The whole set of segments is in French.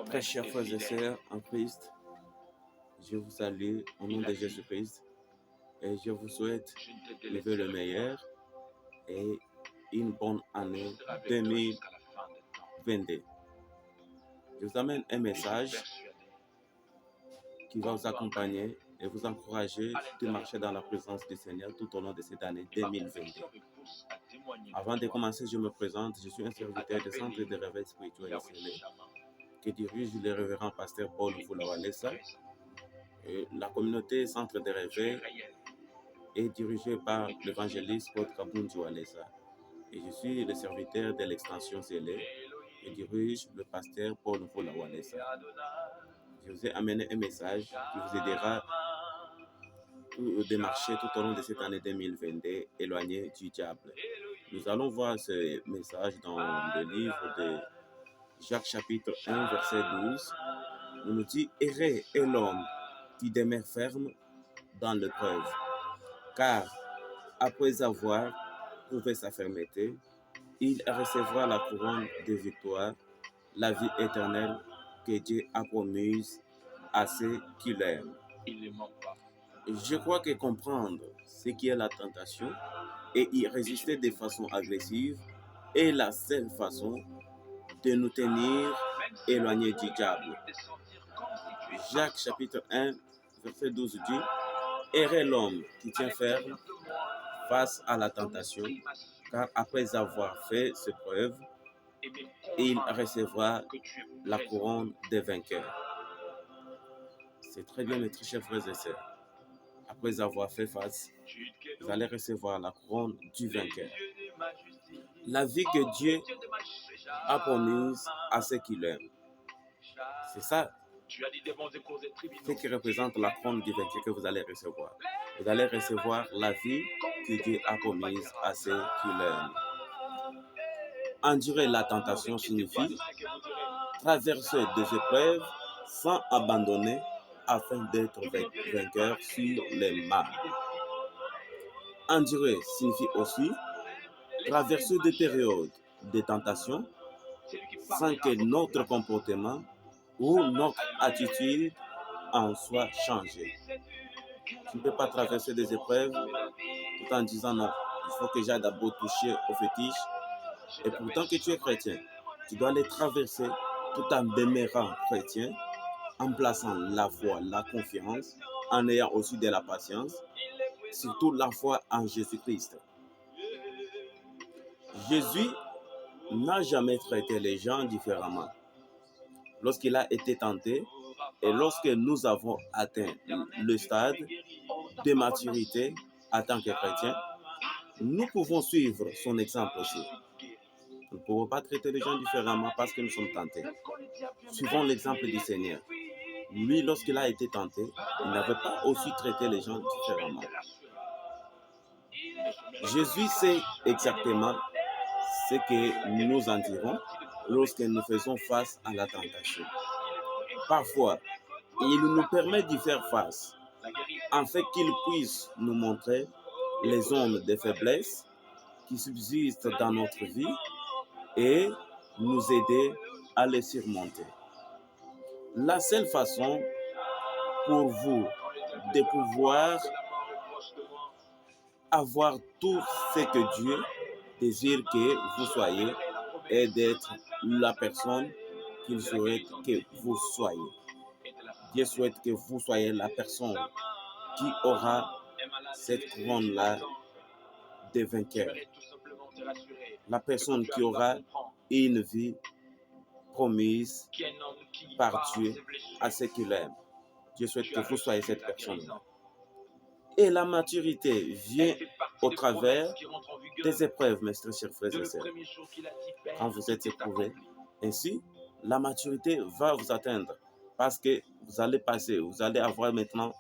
Très chers frères et sœurs en Christ, je vous salue au nom de Jésus-Christ et je vous souhaite le vœu le meilleur et une bonne année 2022. Je vous amène un message qui va vous accompagner et vous encourager de marcher dans la présence du Seigneur tout au long de cette année 2022. Avant de commencer, je me présente. Je suis un serviteur du Centre de réveil spirituel et scellé qui dirige le révérend pasteur Paul Mvula-Walesa. La communauté Centre de réveil est dirigée par l'évangéliste Paul Kabundu-Walesa. Et je suis le serviteur de l'extension scellée et dirige le pasteur Paul Mvula-Walesa. Je vous ai amené un message qui vous aidera de marcher tout au long de cette année 2022, éloigné du diable. Nous allons voir ce message dans le livre de Jacques chapitre 1, verset 12. On nous dit « Heureux est l'homme qui demeure ferme dans l'épreuve, car après avoir prouvé sa fermeté, il recevra la couronne de victoire, la vie éternelle que Dieu a promise à ceux qui l'aiment. » Je crois que comprendre ce qui est la tentation et y résister de façon agressive est la seule façon de nous tenir éloignés du diable. Jacques chapitre 1, verset 12 dit « Heureux l'homme qui tient ferme face à la tentation, car après avoir fait ses preuves, il recevra la couronne des vainqueurs. » C'est très bien, mes très chers frères et sœurs. Après avoir fait face, vous allez recevoir la couronne du vainqueur. La vie que Dieu a promise à ceux qui l'aiment. C'est ça ce qui représente la couronne du vainqueur que vous allez recevoir. Vous allez recevoir la vie que Dieu a promise à ceux qui l'aiment. Endurer la tentation signifie traverser des épreuves sans abandonner afin d'être vainqueur sur les mal. Endurer signifie aussi traverser des périodes de tentation sans que notre comportement ou notre attitude en soit changée. Tu ne peux pas traverser des épreuves tout en disant non, il faut que j'aille d'abord toucher au fétiche. Et pourtant que tu es chrétien, tu dois les traverser tout en demeurant chrétien, en plaçant la foi, la confiance, en ayant aussi de la patience, surtout la foi en Jésus-Christ. Jésus n'a jamais traité les gens différemment. Lorsqu'il a été tenté et lorsque nous avons atteint le stade de maturité en tant que chrétien, nous pouvons suivre son exemple aussi. Nous ne pouvons pas traiter les gens différemment parce que nous sommes tentés. Suivons l'exemple du Seigneur. Lui, lorsqu'il a été tenté, il n'avait pas aussi traité les gens différemment. Jésus sait exactement ce que nous en dirons lorsque nous faisons face à la tentation. Parfois, il nous permet d'y faire face, afin qu'il puisse nous montrer les zones de faiblesse qui subsistent dans notre vie et nous aider à les surmonter. La seule façon pour vous de pouvoir avoir tout ce que Dieu désire que vous soyez est d'être la personne qu'il souhaite que vous soyez. Dieu souhaite que vous soyez la personne qui aura cette couronne-là de vainqueur. La personne qui aura une vie promise par Dieu à ceux qui l'aiment. Dieu souhaite que vous soyez cette personne-là. Et la maturité vient au travers des épreuves, mes très chers frères et sœurs. Quand vous êtes éprouvés, ainsi, la maturité va vous atteindre parce que vous allez passer, vous allez avoir maintenant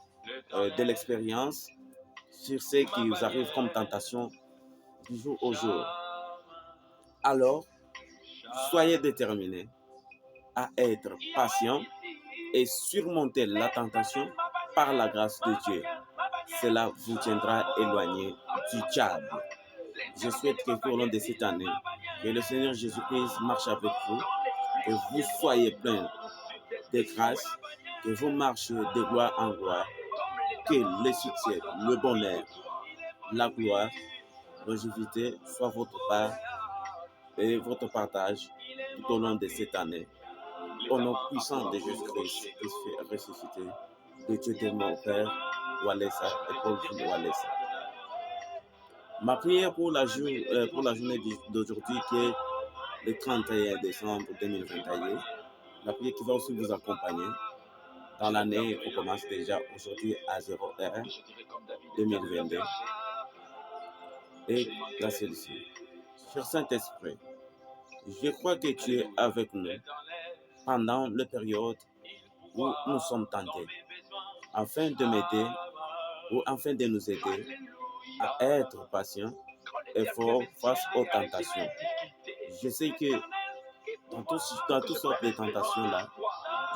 de l'expérience sur ce qui vous arrive comme tentation du jour au jour. Alors, soyez déterminés à être patients et surmonter la tentation par la grâce de Dieu. Cela vous tiendra éloigné du diable. Je souhaite que tout au long de cette année, que le Seigneur Jésus-Christ marche avec vous que vous soyez pleins de grâce, que vous marchiez de gloire en gloire, que le succès, le bonheur, la gloire, longévité soit votre part et votre partage tout au long de cette année. Au nom puissant de Jésus-Christ, ressuscité, de Dieu de mon Père, Walesa et Paul Walesa. Ma prière pour la journée d'aujourd'hui qui est le 31 décembre 2021, la prière qui va aussi vous accompagner dans l'année qui commence déjà aujourd'hui à 01 2022. Et là, celle-ci. Cher Saint-Esprit, je crois que tu es avec nous pendant la période où nous sommes tentés, afin de m'aider ou afin de nous aider à être patients et forts face aux tentations. Je sais que dans toutes sortes de tentations-là,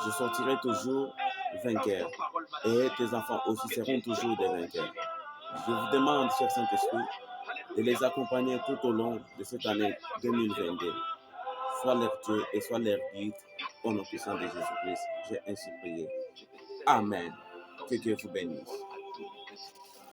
je sortirai toujours vainqueur et tes enfants aussi seront toujours des vainqueurs. Je vous demande, cher Saint-Esprit, de les accompagner tout au long de cette année 2022. Sois leur Dieu et sois leur guide au nom puissant de Jésus-Christ. J'ai ainsi prié. Amen. Que Dieu vous bénisse.